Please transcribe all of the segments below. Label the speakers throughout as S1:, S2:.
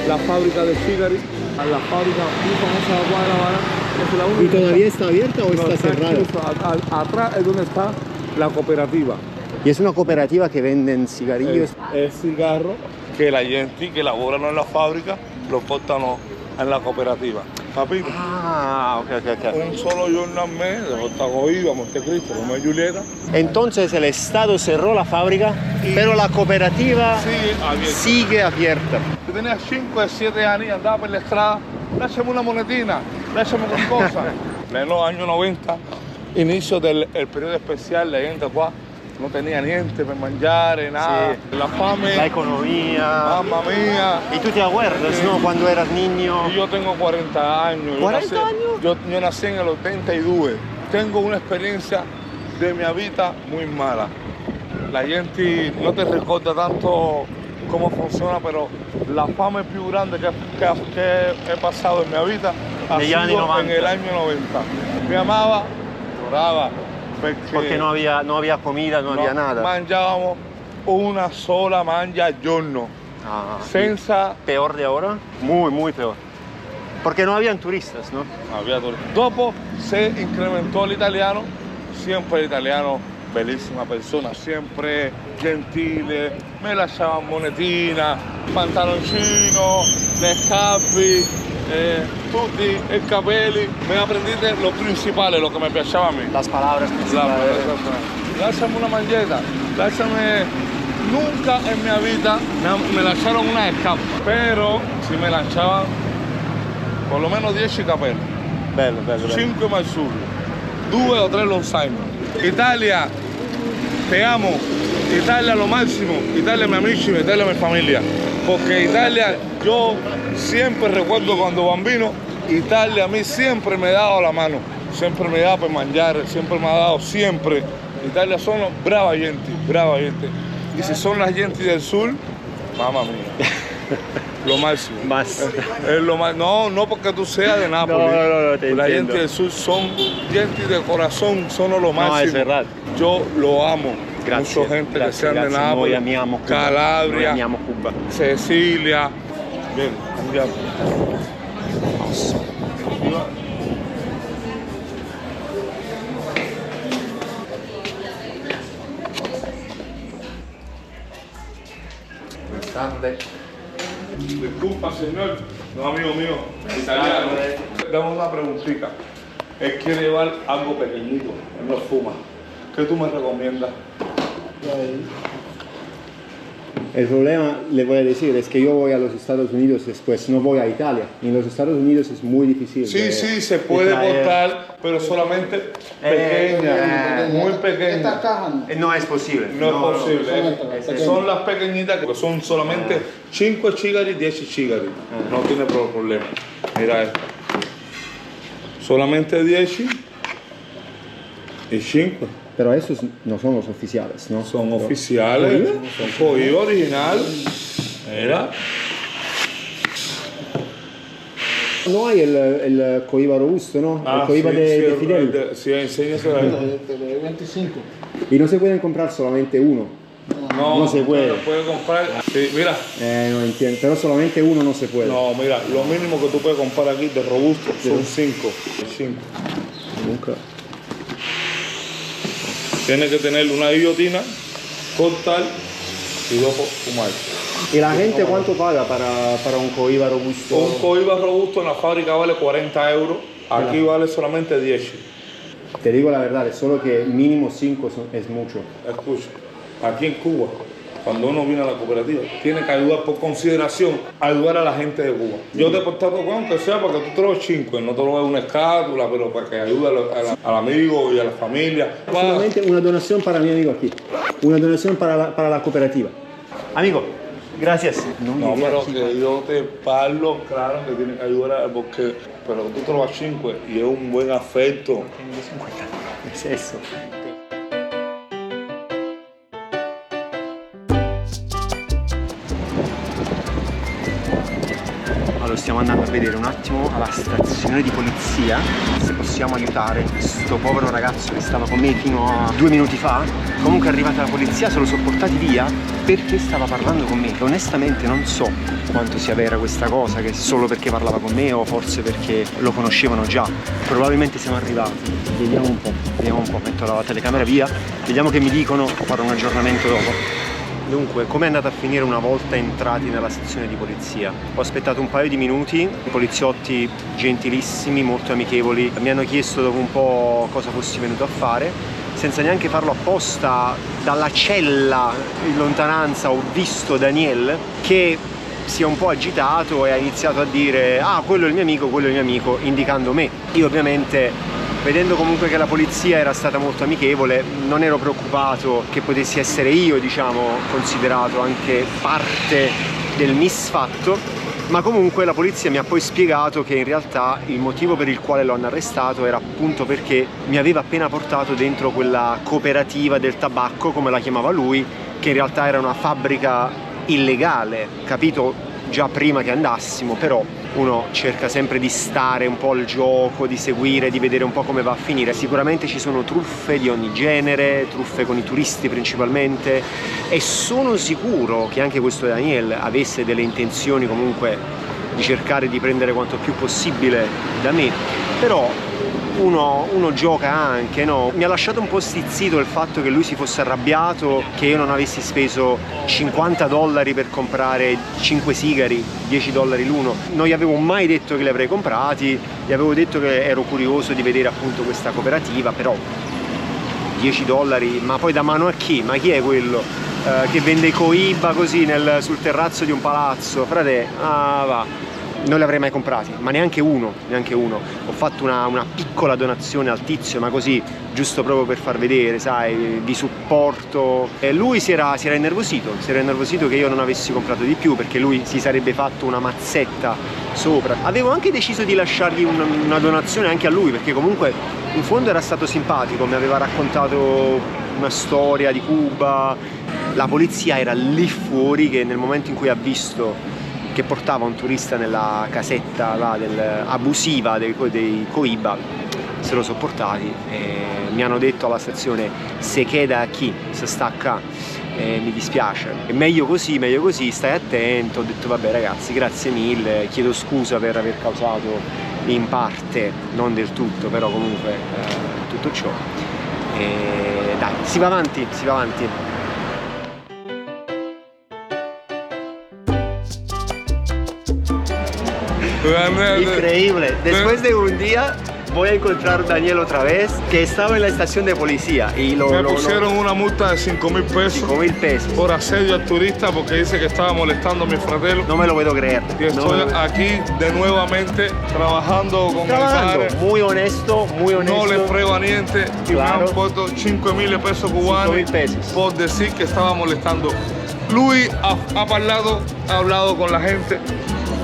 S1: la fábrica de Sigari, la fábrica muy famosa de Agua de La Habana. Es la única.
S2: ¿Y todavía está abierta o
S1: No,
S2: está cerrada?
S1: Atrás es donde está la cooperativa.
S2: Y es una cooperativa que venden cigarrillos.
S1: Es cigarro que la gente que elaboran en la fábrica lo portan en la cooperativa. Papito,
S2: Ah, ok.
S1: un solo giorno al mes de Portagoiva, Montecristo, Romeo y Julieta.
S2: Entonces el Estado cerró la fábrica, pero la cooperativa sigue abierta.
S1: Yo tenía 5 o 7 años y andaba por la estrada, lasciami una monetina, lasciami qualcosa. En los años 90, inicio del periodo especial, la gente qua no tenía niente per mangiare, nada.
S2: Sí.
S1: La fame,
S2: La economía.
S1: mamma mía.
S2: ¿Y tú te acuerdas, no? Cuando eras niño.
S1: Yo tengo 40 años.
S2: ¿40 años?
S1: Yo nací en el 82. Tengo una experiencia de mi vida muy mala. La gente no te recuerda tanto cómo funciona, pero la fama más grande que he pasado en mi vida ha sido en el año 90. Me amaba, lloraba.
S2: Porque no había comida, no había nada.
S1: Mangiavamo una sola mangia al giorno. Senza...
S2: ¿Peor de ahora? Muy peor. Porque no habían turistas, ¿no?
S1: Había turistas. Dopo se incrementó el italiano, siempre el italiano, bellísima persona, siempre gentile, me lasciaban monetina, pantaloncino, le scarpe, tutti i capelli, me aprendiste lo principale, lo que me piaceva a mí.
S2: Las palabras principales.
S1: Lasciami una mangueta, lasciami... Nunca en mi vida me lanzaron una escapa, pero si me lanzaban por lo menos 10 capelli.
S2: Bello.
S1: 5 Marzulli, 2 o 3 Long Simon. Italia, te amo. Italia lo máximo. Italia mi amici, Italia mi familia. Porque Italia, yo siempre recuerdo cuando bambino, Italia a mí siempre me ha dado la mano. Siempre me da para mangiare, siempre me ha dado, siempre. Italia son brava gente, brava gente. Y si son las gente del sur, mamma mía. Lo máximo.
S2: Más.
S1: Es lo más. No porque tú seas de Nápoles.
S2: No, te
S1: la
S2: entiendo.
S1: gente del sur son gente de corazón, son lo máximo.
S2: No, es verdad.
S1: Yo lo amo.
S2: Gracias.
S1: Mucha gente que sean de
S2: Noi
S1: Nápoles,
S2: amiamo Cuba.
S1: Calabria,
S2: Noi amiamo Cuba.
S1: Sicilia. Bien, andiamo. Disculpa, señor. No, amigo mío, italiano. Dame una preguntita. Él quiere llevar algo pequeñito, él no fuma. ¿Qué tú me recomiendas?
S2: El problema, le voy a decir, es que yo voy a los Estados Unidos después, no voy a Italia. Y en los Estados Unidos es muy difícil.
S1: Sí, se puede botar, pero solamente pequeña, muy pequeña.
S3: Estas cajas
S2: No es posible.
S1: No es posible.
S3: pequeñas.
S1: Son las pequeñitas que son solamente 5 chigari, 10 chigari. No tiene problema. Mira esto. Solamente 10 y 5.
S2: Pero esos no son los oficiales, ¿no?
S1: Son oficiales, son Cohiba original. Mira.
S2: No hay el Cohiba robusto, ¿no? El Cohiba de Fidel.
S1: Sí, enséñaselo ahí.
S3: de 25.
S2: Y no se pueden comprar solamente uno. No se puede.
S1: Lo puedes comprar. Sí, mira.
S2: No entiendo. Pero solamente uno no se puede.
S1: No, mira, lo mínimo que tú puedes comprar aquí de robusto son 5.
S2: Nunca.
S1: Tienes que tener una guillotina, cortar y luego fumar.
S2: ¿Y la gente cuánto paga para un Cohiba robusto?
S1: Un Cohiba robusto en la fábrica vale 40 euros, aquí vale solamente 10.
S2: Te digo la verdad, es solo que mínimo 5 es mucho.
S1: Escucha, aquí en Cuba, cuando uno viene a la cooperativa, tiene que ayudar por consideración, ayudar a la gente de Cuba. Yo te he portado con aunque sea para que tú te lo 5, no te lo des una escátula, pero para que ayude al amigo y a la familia.
S2: Solamente una donación para mi amigo aquí. Una donación para la cooperativa. Amigo, gracias.
S1: No, pero que yo te parlo, claro que tienes que ayudar, porque, pero tú te lo das 5 y es un buen afecto.
S2: Es eso. stiamo andando a vedere un attimo alla stazione di polizia se possiamo aiutare questo povero ragazzo che stava con me fino a 2 minuti fa. Comunque è arrivata la polizia, se lo sono portati via perché stava parlando con me. Onestamente non so quanto sia vera questa cosa, che solo perché parlava con me o forse perché lo conoscevano già. Probabilmente siamo arrivati. Vediamo un po', metto la telecamera via, vediamo che mi dicono, farò un aggiornamento dopo. Dunque, com'è andata a finire una volta entrati nella sezione di polizia? Ho aspettato un paio di minuti, i poliziotti gentilissimi, molto amichevoli, mi hanno chiesto dopo un po' cosa fossi venuto a fare, senza neanche farlo apposta. Dalla cella in lontananza ho visto Daniel che si è un po' agitato e ha iniziato a dire ah, quello è il mio amico, indicando me. Io ovviamente, vedendo comunque che la polizia era stata molto amichevole, non ero preoccupato che potessi essere io, diciamo, considerato anche parte del misfatto, ma comunque la polizia mi ha poi spiegato che in realtà il motivo per il quale lo hanno arrestato era appunto perché mi aveva appena portato dentro quella cooperativa del tabacco, come la chiamava lui, che in realtà era una fabbrica illegale, capito già prima che andassimo, però uno cerca sempre di stare un po' al gioco, di seguire, di vedere un po' come va a finire. Sicuramente ci sono truffe di ogni genere, truffe con i turisti principalmente, e sono sicuro che anche questo Daniel avesse delle intenzioni comunque di cercare di prendere quanto più possibile da me, però uno gioca anche, no? Mi ha lasciato un po' stizzito il fatto che lui si fosse arrabbiato che io non avessi speso $50 per comprare 5 sigari, $10 l'uno. Non gli avevo mai detto che li avrei comprati, gli avevo detto che ero curioso di vedere appunto questa cooperativa, però $10, ma poi da mano a chi? Ma chi è quello che vende i coiba così sul terrazzo di un palazzo? Frate, va. Non li avrei mai comprati, ma neanche uno. Ho fatto una piccola donazione al tizio, ma così, giusto proprio per far vedere, sai, di supporto. E lui si era innervosito che io non avessi comprato di più, perché lui si sarebbe fatto una mazzetta sopra. Avevo anche deciso di lasciargli una donazione anche a lui, perché comunque in fondo era stato simpatico, mi aveva raccontato una storia di Cuba. La polizia era lì fuori, che nel momento in cui ha visto che portava un turista nella casetta là abusiva dei coiba, se lo sopportati e mi hanno detto alla stazione se queda aquí, se sta qua, mi dispiace, è meglio così, stai attento. Ho detto vabbè ragazzi, grazie mille, chiedo scusa per aver causato in parte, non del tutto, però comunque tutto ciò, e dai, si va avanti. Increíble. Después de un día voy a encontrar a Daniel otra vez, que estaba en la estación de policía y
S1: me pusieron una multa de 5.000 pesos.
S2: 5.000 pesos.
S1: Por asedio al turista, porque dice que estaba molestando a mi fratello.
S2: No me lo puedo creer.
S1: Y estoy aquí de nuevamente trabajando con mi padre.
S2: Muy honesto.
S1: No le frego a niente. Y me han puesto 5.000 pesos cubanos
S2: 5.000 pesos.
S1: Por decir que estaba molestando. Luis ha hablado con la gente.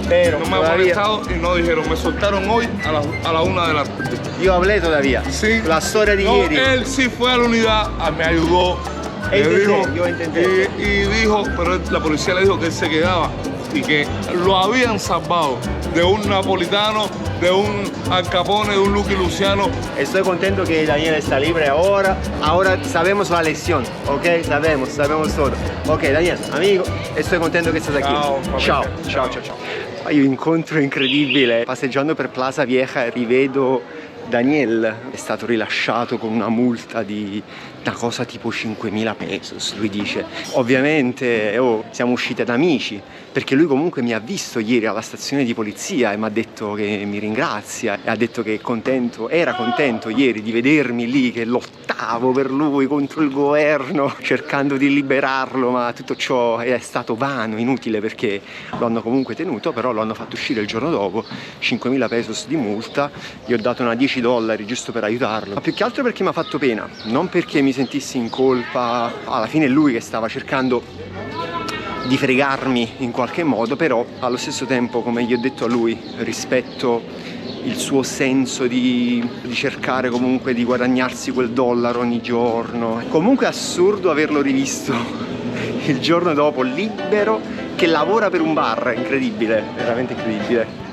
S2: Pero
S1: no me ha molestado y no dijeron, me soltaron hoy a la 1 de la tarde.
S2: Yo hablé todavía.
S1: Sí.
S2: La storia di ieri.
S1: Él sí fue a la unidad, me ayudó.
S2: Yo intenté.
S1: Y dijo, pero la policía le dijo que él se quedaba y que lo habían salvado de un napolitano, de un Al Capone, de un Lucky Luciano.
S2: Estoy contento que Daniel está libre ahora. Ahora sabemos la lección, ¿ok? Sabemos todo. Ok, Daniel, amigo, estoy contento che estás aquí. Ciao. Io incontro incredibile. Passeggiando per Plaza Vieja rivedo Daniel. È stato rilasciato con una multa di una cosa tipo 5.000 pesos, lui dice. Ovviamente siamo usciti ad amici, perché lui comunque mi ha visto ieri alla stazione di polizia e mi ha detto che mi ringrazia e ha detto che era contento ieri di vedermi lì che lottavo per lui contro il governo cercando di liberarlo, ma tutto ciò è stato vano, inutile, perché lo hanno comunque tenuto, però lo hanno fatto uscire il giorno dopo, 5.000 pesos di multa. Gli ho dato una $10 giusto per aiutarlo, ma più che altro perché mi ha fatto pena, non perché mi sentissi in colpa. Alla fine è lui che stava cercando di fregarmi in qualche modo, però allo stesso tempo, come gli ho detto a lui, rispetto il suo senso di cercare comunque di guadagnarsi quel dollaro ogni giorno. Comunque è assurdo averlo rivisto il giorno dopo libero, che lavora per un bar. Incredibile, veramente incredibile.